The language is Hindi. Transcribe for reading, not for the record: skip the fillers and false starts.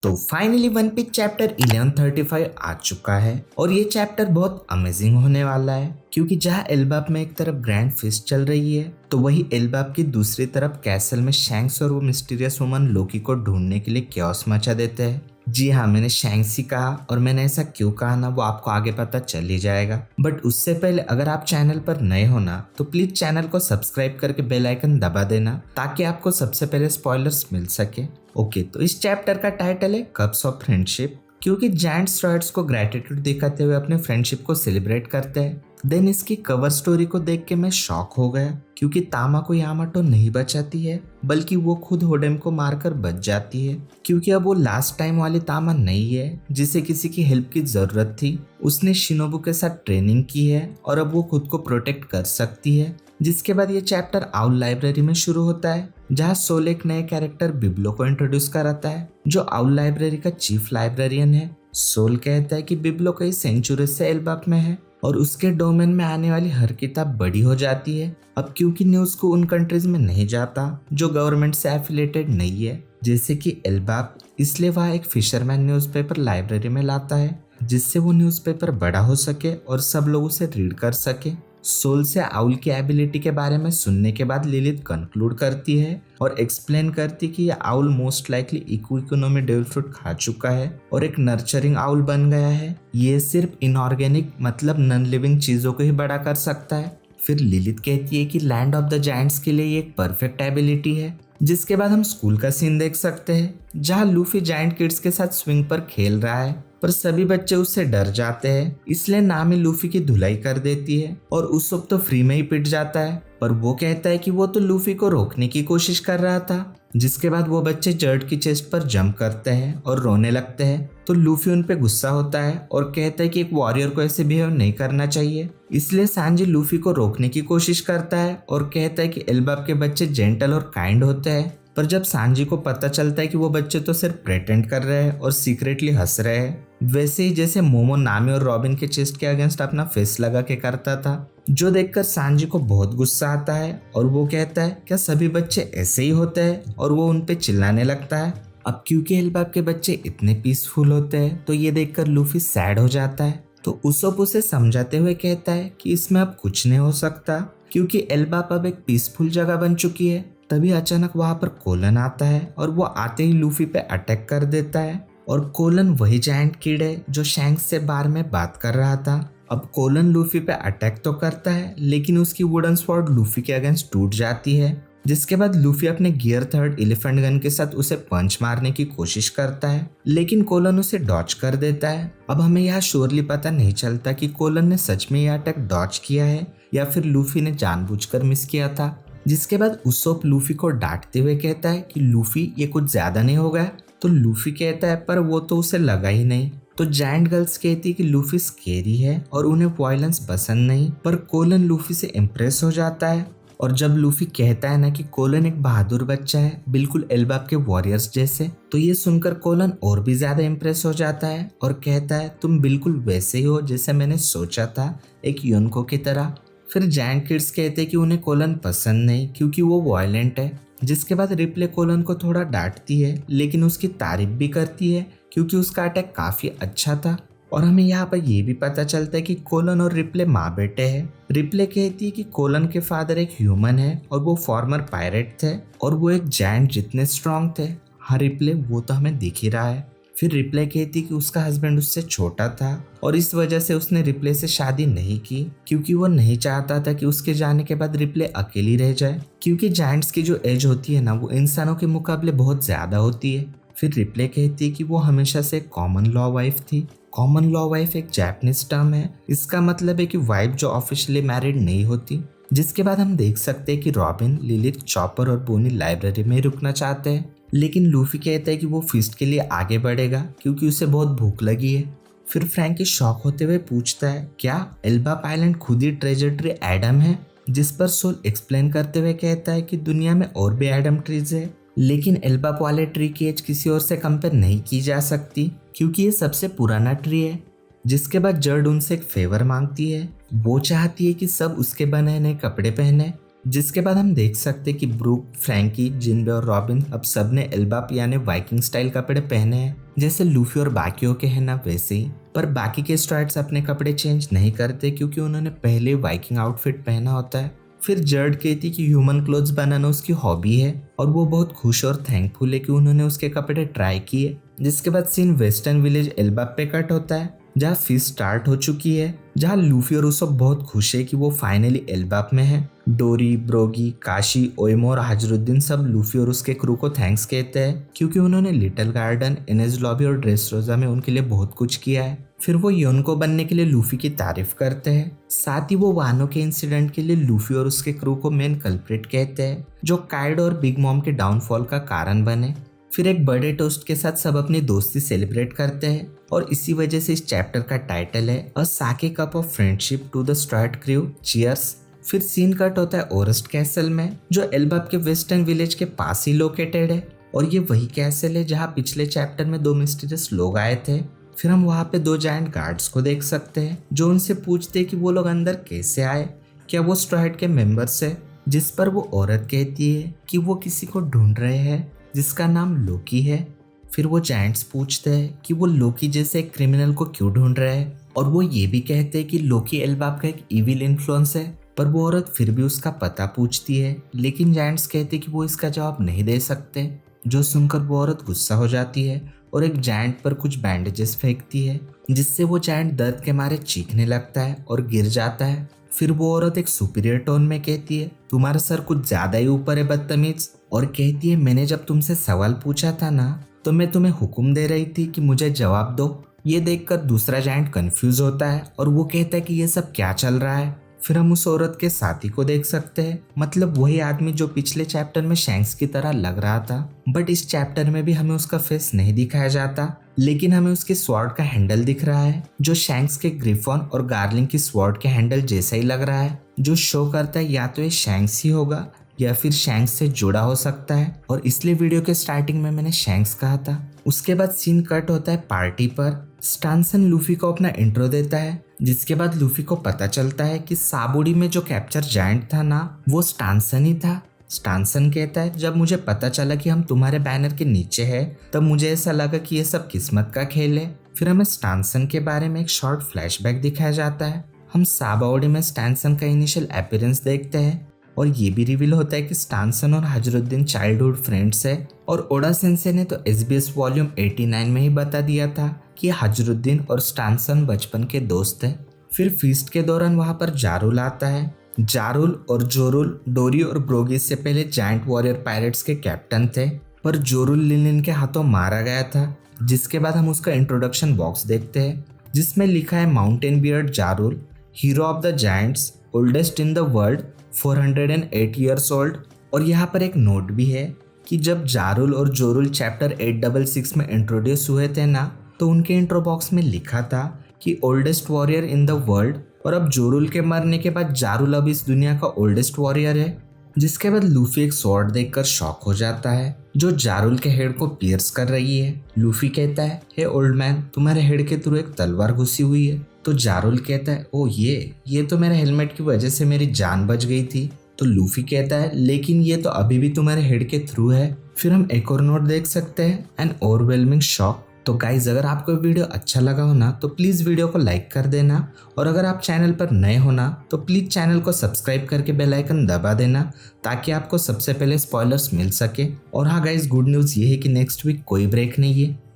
तो फाइनली वन पीस चैप्टर 1135 आ चुका है और ये चैप्टर बहुत अमेजिंग होने वाला है क्योंकि जहाँ एल्बाप में एक तरफ ग्रैंड फिस्ट चल रही है तो वही एल्बाप की दूसरी तरफ कैसल में शैंक्स और वो मिस्टीरियस वुमन लोकी को ढूंढने के लिए क्योस मचा देते हैं। जी हाँ, मैंने शैंक्सी कहा और मैंने ऐसा क्यों कहा ना वो आपको आगे पता चल ही जाएगा। बट उससे पहले अगर आप चैनल पर नए हो ना तो प्लीज चैनल को सब्सक्राइब करके बेल आइकन दबा देना ताकि आपको सबसे पहले स्पॉयलर्स मिल सके। ओके, तो इस चैप्टर का टाइटल है कप्स ऑफ फ्रेंडशिप क्योंकि जायंट स्ट्रॉयड्स को ग्रेटिट्यूड दिखाते हुए अपने फ्रेंडशिप को सेलिब्रेट करते हैं। देन इसकी कवर स्टोरी को देख के मैं शॉक हो गया क्योंकि तामा को यामाटो नहीं बचाती है बल्कि वो खुद होडेम को मारकर बच जाती है क्योंकि अब वो लास्ट टाइम वाली तामा नहीं है जिसे किसी की हेल्प की जरूरत थी। उसने शिनोबू के साथ ट्रेनिंग की है और अब वो खुद को प्रोटेक्ट कर सकती है। जिसके बाद ये चैप्टर आउल लाइब्रेरी में शुरू होता है जहाँ सोल एक नए कैरेक्टर बिब्लो को इंट्रोड्यूस कराता है जो आउल लाइब्रेरी का चीफ लाइब्रेरियन है। सोल कहता है कि बिब्लो कई सेंचुरी से एल्बाप में है और उसके डोमेन में आने वाली हर किताब बड़ी हो जाती है अब क्योंकि न्यूज को उन कंट्रीज में नहीं जाता जो गवर्नमेंट से एफिलेटेड नहीं है जैसे कि एल्बाप, इसलिए वह एक फिशरमैन न्यूज़पेपर लाइब्रेरी में लाता है जिससे वो न्यूज़पेपर बड़ा हो सके और सब लोग उसे रीड कर सके। सोल से आउल की एबिलिटी के बारे में सुनने के बाद लिलिथ कंक्लूड करती है और एक्सप्लेन करती कि यह owl most likely economy devil fruit खा चुका है और एक नर्चरिंग आउल बन गया है। ये सिर्फ इनऑर्गेनिक मतलब नॉन लिविंग चीजों को ही बड़ा कर सकता है। फिर लिलिथ कहती है कि लैंड ऑफ द जायंट्स के लिए ये एक परफेक्ट एबिलिटी है। जिसके बाद हम स्कूल का सीन देख सकते हैं जहाँ लूफी जायंट किड्स के साथ स्विंग पर खेल रहा है पर सभी बच्चे उससे डर जाते हैं इसलिए नामी लूफी की धुलाई कर देती है और उस वक्त तो फ्री में ही पिट जाता है। पर वो कहता है कि वो तो लूफी को रोकने की कोशिश कर रहा था। जिसके बाद वो बच्चे जर्ड की चेस्ट पर जंप करते हैं और रोने लगते हैं तो लूफी उन पे गुस्सा होता है और कहता है कि एक वॉरियर को ऐसे बिहेव नहीं करना चाहिए। इसलिए सांजी लूफी को रोकने की कोशिश करता है और कहता है कि एल्बाप के बच्चे जेंटल और काइंड होते हैं। पर जब सांजी को पता चलता है कि वो बच्चे तो सिर्फ प्रेटेंड कर रहे हैं और सीक्रेटली हंस रहे हैं वैसे ही जैसे मोमो नामी और रॉबिन के चेस्ट के अगेंस्ट अपना फेस लगा के करता था, जो देखकर सांजी को बहुत गुस्सा आता है और वो कहता है क्या सभी बच्चे ऐसे ही होते हैं और वो उन पे चिल्लाने लगता है। अब क्योंकि एल्बाप के बच्चे इतने पीसफुल होते हैं तो ये देखकर लूफी सैड हो जाता है तो उसोप उसे समझाते हुए कहता है कि इसमें अब कुछ नहीं हो सकता क्योंकि एल्बाप अब एक पीसफुल जगह बन चुकी है। तभी अचानक वहां पर कोलन आता है और वो आते ही लूफी पे अटैक कर देता है और कोलन वही जायंट किड है जो शैंक्स से बार में बात कर रहा था। अब कोलन लूफी पे अटैक तो करता है लेकिन उसकी वुडन स्वॉर्ड लूफी के अगेंस्ट टूट जाती है। जिसके बाद लूफी अपने गियर थर्ड एलिफेंट गन के साथ उसे पंच मारने की कोशिश करता है लेकिन कोलन उसे डॉच कर देता है। अब हमें यहाँ श्योरली पता नहीं चलता कि कोलन ने सच में यह अटैक डॉच किया है या फिर लूफी ने जानबूझकर मिस किया था। जिसके बाद उसोप लूफी को डांटते हुए कहता है कि लूफी ये कुछ ज्यादा नहीं हो गया तो लूफी कहता है पर वो तो उसे लगा ही नहीं। तो जायंट गर्ल्स कहती है कि लूफी स्केरी है और उन्हें वायलेंस पसंद नहीं पर कोलन लूफी से इम्प्रेस हो जाता है। और जब लूफी कहता है ना कि कोलन एक बहादुर बच्चा है बिल्कुल एल्बाप के वॉरियर्स जैसे तो ये सुनकर कोलन और भी ज्यादा इम्प्रेस हो जाता है और कहता है तुम बिल्कुल वैसे ही हो जैसे मैंने सोचा था, एक योनको की तरह। फिर जायंट किड्स कहते हैं कि उन्हें कोलन पसंद नहीं क्योंकि वो वायलेंट है। जिसके बाद रिप्ले कोलन को थोड़ा डांटती है लेकिन उसकी तारीफ भी करती है क्योंकि उसका अटैक काफी अच्छा था। और हमें यहाँ पर ये भी पता चलता है कि कोलन और रिप्ले माँ बेटे हैं। रिप्ले कहती है कि कोलन के फादर एक ह्यूमन है और वो फॉर्मर पायरेट थे और वो एक जायंट जितने स्ट्रांग थे। हाँ रिप्ले, वो तो हमें दिख ही रहा है। फिर रिप्ले कहती कि उसका हस्बैंड उससे छोटा था और इस वजह से उसने रिप्ले से शादी नहीं की क्योंकि वो नहीं चाहता था कि उसके जाने के बाद रिप्ले अकेली रह जाए क्योंकि जायंट्स की जो एज होती है ना वो इंसानों के मुकाबले बहुत ज्यादा होती है। फिर रिप्ले कहती है कि वो हमेशा से कॉमन लॉ वाइफ थी। कॉमन लॉ वाइफ एक जापानीज टर्म है, इसका मतलब है कि वाइफ जो ऑफिशियली मैरिड नहीं होती। जिसके बाद हम देख सकते हैं कि रॉबिन, लिलिथ, चॉपर और बोनी लाइब्रेरी में रुकना चाहते हैं लेकिन लूफी कहता है कि वो फीस्ट के लिए आगे बढ़ेगा क्योंकि उसे बहुत भूख लगी है। फिर फ्रैंकी शॉक होते हुए पूछता है क्या एल्बाप आइलैंड खुद ही ट्रेजर ट्री एडम है। जिस पर सोल एक्सप्लेन करते हुए कहता है कि दुनिया में और भी एडम ट्रीज है लेकिन एल्बाप वाले ट्री की एज किसी और से कंपेयर नहीं की जा सकती क्योंकि ये सबसे पुराना ट्री है। जिसके बाद जर्ड उनसे एक फेवर मांगती है। वो चाहती है कि सब उसके बने नए कपड़े पहने जिसके बाद हम देख सकते हैं कि ब्रूक, फ्रैंकी, जिनबे और रॉबिन अब सबने एल्बाप यानी वाइकिंग स्टाइल कपड़े पहने हैं, जैसे लूफी और बाकियों के हैं ना वैसे ही। पर बाकी के स्ट्राइड्स अपने कपड़े चेंज नहीं करते क्योंकि उन्होंने पहले वाइकिंग आउटफिट पहना होता है। फिर जर्ड कहती कि ह्यूमन क्लोथ्स बनाना उसकी हॉबी है और वो बहुत खुश और थैंकफुल है कि उन्होंने उसके कपड़े ट्राई किए। जिसके बाद सीन वेस्टर्न विलेज एल्बाप पे कट होता है, जहाँ फीस स्टार्ट हो चुकी है, जहाँ लूफी और उसब बहुत खुश है कि वो फाइनली एल्बाप में है। डोरी, ब्रोगी, काशी, ओएमो और हजरुद्दीन सब लूफी और उसके क्रू को थैंक्स कहते हैं क्योंकि उन्होंने लिटिल गार्डन, इनेज लॉबी और ड्रेसरोजा में उनके लिए बहुत कुछ किया है। फिर वो योनको बनने के लिए लूफी की तारीफ करते हैं। साथ ही वो वानो के इंसिडेंट के लिए लूफी और उसके क्रू को मेन कल्प्रिट कहते हैं, जो काइडो और बिग मॉम के डाउनफॉल का कारण बने। फिर एक बड़े टोस्ट के साथ सब अपनी दोस्ती सेलिब्रेट करते हैं और इसी वजह से इस चैप्टर का टाइटल है a sake cup of friendship to the stride crew, cheers. फिर सीन कट होता है ओरस्ट कैसल में, जो एल्बाप के वेस्टर्न विलेज के पास ही लोकेटेड है और ये वही कैसल है जहाँ पिछले चैप्टर में 2 मिस्टीरियस लोग आए थे। फिर हम वहाँ पे 2 जायंट गार्ड्स को देख सकते हैं जो उनसे पूछते हैं कि वो लोग अंदर कैसे आए, क्या वो स्ट्राइड के मेंबर्स है। जिस पर वो औरत कहती है कि वो किसी को ढूंढ रहे हैं जिसका नाम लोकी है। फिर वो जायंट्स पूछते हैं कि वो लोकी जैसे एक क्रिमिनल को क्यों ढूंढ रहे हैं और वो ये भी कहते हैं कि लोकी एल्बाप का एक इविल इन्फ्लुएंस है। पर वो औरत फिर भी उसका पता पूछती है, लेकिन जायंट्स कहते हैं कि वो इसका जवाब नहीं दे सकते। जो सुनकर वो औरत गुस्सा हो जाती है और एक जायंट पर कुछ बैंडेजेस फेंकती है, जिससे वो जायंट दर्द के मारे चीखने लगता है और गिर जाता है। फिर वो औरत एक सुपीरियर टोन में कहती है, तुम्हारा सर कुछ ज्यादा ही ऊपर है बदतमीज, और कहती है मैंने जब तुमसे सवाल पूछा था ना तो मैं तुम्हें हुक्म दे रही थी कि मुझे जवाब दो। ये देखकर दूसरा जायंट कंफ्यूज होता है और वो कहता है कि ये सब क्या चल रहा है। फिर हम उस औरत के साथी को देख सकते हैं, मतलब वही आदमी जो पिछले चैप्टर में शैंक्स की तरह लग रहा था, बट इस चैप्टर में भी हमें उसका फेस नहीं दिखाया जाता, लेकिन हमें उसके स्वॉर्ड का हैंडल दिख रहा है जो शैंक्स के ग्रिफॉन और गार्लिंग की स्वॉर्ड के हैंडल जैसा ही लग रहा है, जो शो करता है या तो ये शैंक्स ही होगा या फिर शैंक्स से जुड़ा हो सकता है, और इसलिए वीडियो के स्टार्टिंग में मैंने शैंक्स कहा था। उसके बाद सीन कट होता है पार्टी पर। स्टानसन लूफी को अपना इंट्रो देता है, जिसके बाद लूफी को पता चलता है कि साबुडी में जो कैप्चर जायंट था ना वो स्टानसन ही था। स्टानसन कहता है, जब मुझे पता चला कि हम तुम्हारे बैनर के नीचे हैं तब मुझे ऐसा लगा कि ये सब किस्मत का खेल है। फिर हमें स्टानसन के बारे में एक शॉर्ट फ्लैशबैक दिखाया जाता है। हम साबाओडी में स्टानसन का इनिशियल अपीयरेंस देखते हैं और ये भी रिवील होता है कि स्टानसन और हजरुद्दीन चाइल्डहुड फ्रेंड्स है, और ओडा सेंसे ने तो SBS वॉल्यूम 89 में ही बता दिया था कि हजरुद्दीन और स्टानसन बचपन के दोस्त हैं। फिर फीस्ट के दौरान वहां पर जारुल आता है। जारुल और जोरुल डोरी और ब्रोगी से पहले जायंट वॉरियर पायरेट्स के कैप्टन थे, पर जोरुल लिनिन के हाथों मारा गया था। जिसके बाद हम उसका इंट्रोडक्शन बॉक्स देखते हैं जिसमें लिखा है mountain beard Jarul, hero of the giants, oldest in the world, 408 years old. और यहाँ पर एक नोट भी है कि जब जारुल और जोरुल चैप्टर 866 में इंट्रोड्यूस हुए थे ना तो उनके इंट्रो बॉक्स में लिखा था कि oldest warrior in the world, और अब जोरुल के मरने के बाद जारुल अब इस दुनिया का ओल्डेस्ट वॉरियर है। जिसके बाद लूफी एक स्वॉर्ड देखकर शॉक हो जाता है जो जारुल के हेड को पियर्स कर रही है। लूफी कहता है, हे ओल्ड मैन, तुम्हारे हेड के थ्रू एक तलवार घुसी हुई है। तो जारुल कहता है, ओ ये तो मेरे हेलमेट की वजह से मेरी जान बच गई थी। तो लूफी कहता है, लेकिन ये तो अभी भी तुम्हारे हेड के थ्रू है। फिर हम एक और नोट देख सकते हैं, एन ओवरवेलमिंग शॉक। तो गाइज, अगर आपको वीडियो अच्छा लगा हो ना तो प्लीज़ वीडियो को लाइक कर देना, और अगर आप चैनल पर नए हो ना तो प्लीज़ चैनल को सब्सक्राइब करके बेल आइकन दबा देना ताकि आपको सबसे पहले स्पॉयलर्स मिल सके। और हाँ गाइज, गुड न्यूज़ ये है कि नेक्स्ट वीक कोई ब्रेक नहीं है।